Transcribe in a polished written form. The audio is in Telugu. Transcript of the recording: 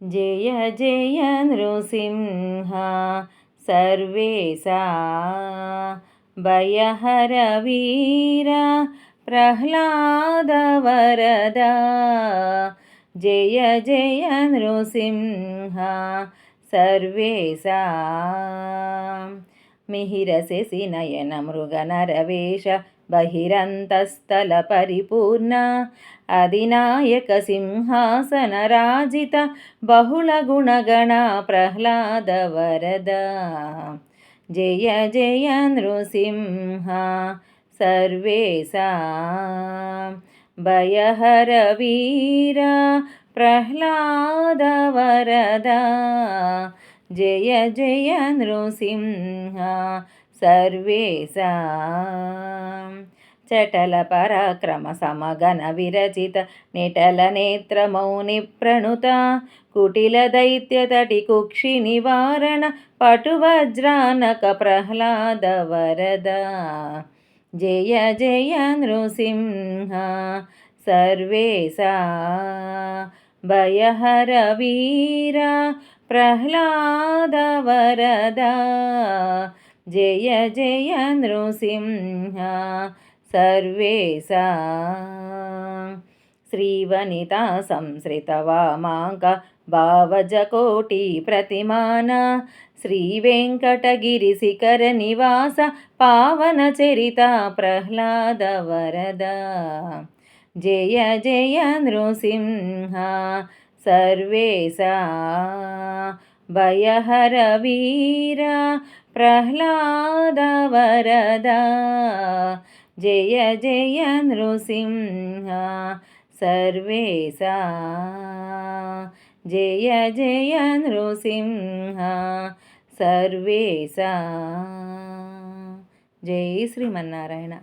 జయ జయ నృసింహ సర్వేశా భయహర వీర ప్రహ్లాద వరదా జయ జయ నృసింహ సర్వేశా మిహిరశశి నయన మృగ నరవేష బహిరంతస్థల పరిపూర్ణ అధినాయక సింహాసన రాజిత బహుళ గుణగణ ప్రహ్లాద వరద జయ జయ నృసింహ సర్వేశా భయహర వీర ప్రహ్లాద వరదా జయ జయ నృసింహ సర్వేశా చటల పరాక్రమ సమగణ విరచిత నిటల నేత్ర మౌని ప్రణుత కుటిల దైత్య తటి కుక్షి నివారణ పటువజ్రానక ప్రహ్లాద వరద జయ జయ నృసింహ సర్వేశా భయహర వీర ప్రహ్లాద వరదా జయ జయ నృసింహ సర్వేశా శ్రీవనితా సంశ్రిత వామాంక భావజకోటి ప్రతిమాన శ్రీ వెంకటగిరి శిఖర నివాస పావన చరిత ప్రహ్లాద వరదా జయ జయ నృసింహ సర్వేశా భయహర వీర ప్రహ్లాద వరదా జయ జయ నృసింహ సర్వేశా జయ జయ నృసింహ సర్వేశా. జై శ్రీమన్నారాయణ.